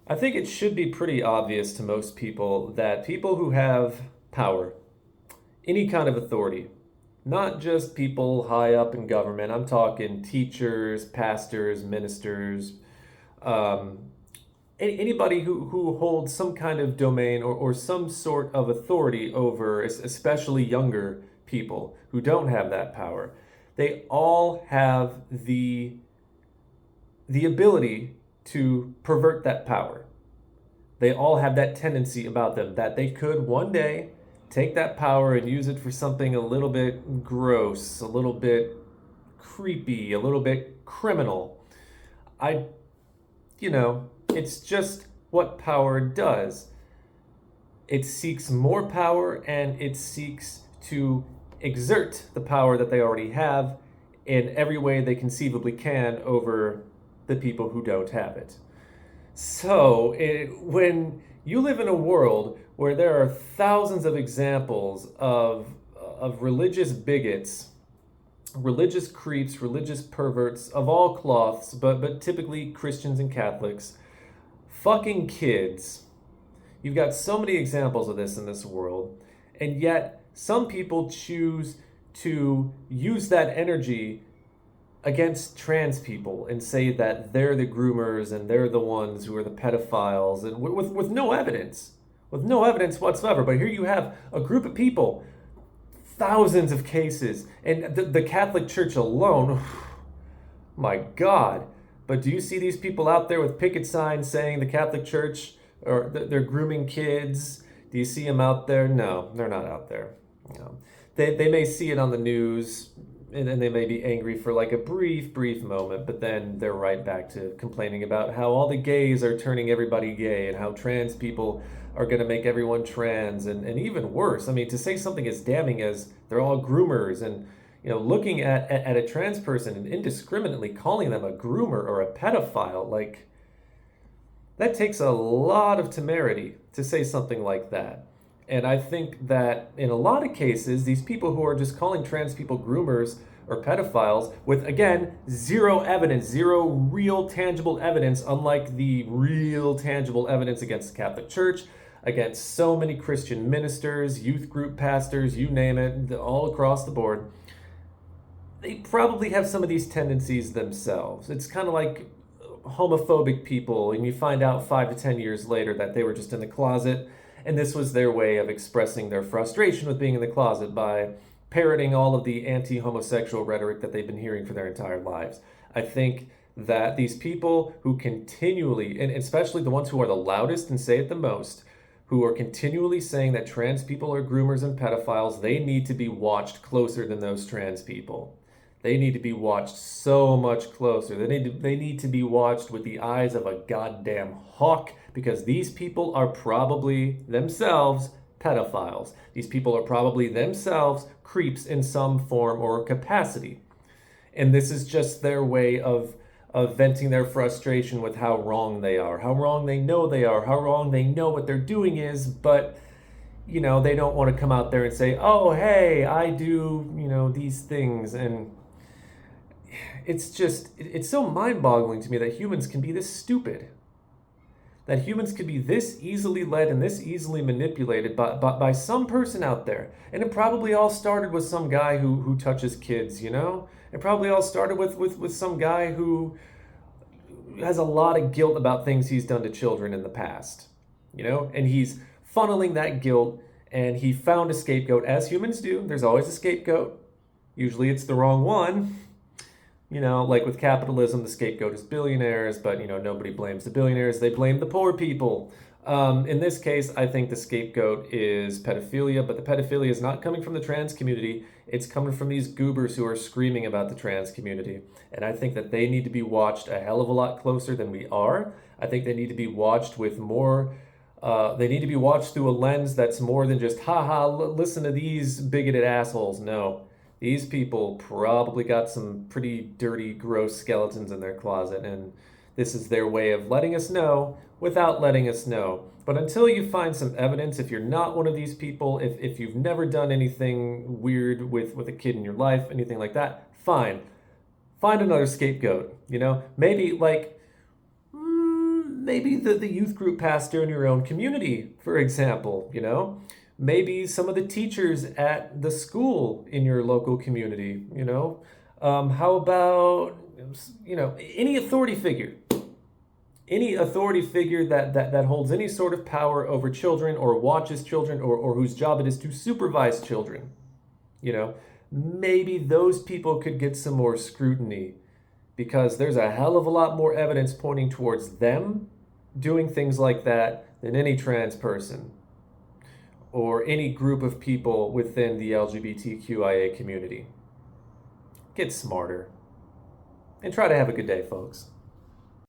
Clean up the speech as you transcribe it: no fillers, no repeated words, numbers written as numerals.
I think it should be pretty obvious to most people that people who have power, any kind of authority, not just people high up in government, I'm talking teachers, pastors, ministers, um, anybody who holds some kind of domain or some sort of authority over especially younger people who don't have that power, they all have the ability to pervert that power. They all have that tendency about them that they could one day take that power and use it for something a little bit gross, a little bit creepy, a little bit criminal. I, it's just what power does. It seeks more power and it seeks to exert the power that they already have in every way they conceivably can over the people who don't have it. When you live in a world where there are thousands of examples of religious bigots, religious creeps, religious perverts of all cloths, but typically Christians and Catholics, fucking kids. You've got so many examples of this in this world, and yet some people choose to use that energy against trans people and say that they're the groomers and they're the ones who are the pedophiles, and with no evidence, with no evidence whatsoever. But here you have a group of people, thousands of cases, and the Catholic Church alone, my God. But do you see these people out there with picket signs saying the Catholic Church or they're grooming kids? Do you see them out there? No, they're not out there. No. They may see it on the news, and they may be angry for like a brief moment, but then they're right back to complaining about how all the gays are turning everybody gay and how trans people are going to make everyone trans, and even worse. I mean, to say something as damning as they're all groomers, and looking at a trans person and indiscriminately calling them a groomer or a pedophile, like that takes a lot of temerity to say something like that. And I think that in a lot of cases, these people who are just calling trans people groomers or pedophiles with, again, zero evidence, zero real tangible evidence, unlike the real tangible evidence against the Catholic Church, against so many Christian ministers, youth group pastors, you name it, all across the board, they probably have some of these tendencies themselves. It's kind of like homophobic people, and you find out 5 to 10 years later that they were just in the closet, and this was their way of expressing their frustration with being in the closet by parroting all of the anti-homosexual rhetoric that they've been hearing for their entire lives. I think that these people who continually, and especially the ones who are the loudest and say it the most, who are continually saying that trans people are groomers and pedophiles, they need to be watched closer than those trans people. They need to be watched so much closer. They need to be watched with the eyes of a goddamn hawk, because these people are probably themselves pedophiles. These people are probably themselves creeps in some form or capacity. And this is just their way of venting their frustration with how wrong they are, how wrong they know they are, how wrong they know what they're doing is, but they don't want to come out there and say, "Oh, hey, I do, these things." And it's so mind-boggling to me that humans can be this stupid, that humans could be this easily led and this easily manipulated by some person out there. And it probably all started with some guy who touches kids. It probably all started with some guy who has a lot of guilt about things he's done to children in the past, and he's funneling that guilt, and he found a scapegoat, as humans do. There's always a scapegoat. Usually it's the wrong one. Like with capitalism, the scapegoat is billionaires, but nobody blames the billionaires. They blame the poor people. In this case, I think the scapegoat is pedophilia, but the pedophilia is not coming from the trans community. It's coming from these goobers who are screaming about the trans community. And I think that they need to be watched a hell of a lot closer than we are. I think they need to be watched with more. They need to be watched through a lens that's more than just, haha, listen to these bigoted assholes. No. These people probably got some pretty dirty, gross skeletons in their closet, and this is their way of letting us know without letting us know. But until you find some evidence, if you're not one of these people, if you've never done anything weird with a kid in your life, anything like that, fine. Find another scapegoat, Maybe maybe the youth group pastor in your own community, for example, maybe some of the teachers at the school in your local community, how about, any authority figure? Any authority figure that holds any sort of power over children or watches children or whose job it is to supervise children, maybe those people could get some more scrutiny because there's a hell of a lot more evidence pointing towards them doing things like that than any trans person or any group of people within the LGBTQIA community. Get smarter and try to have a good day, folks.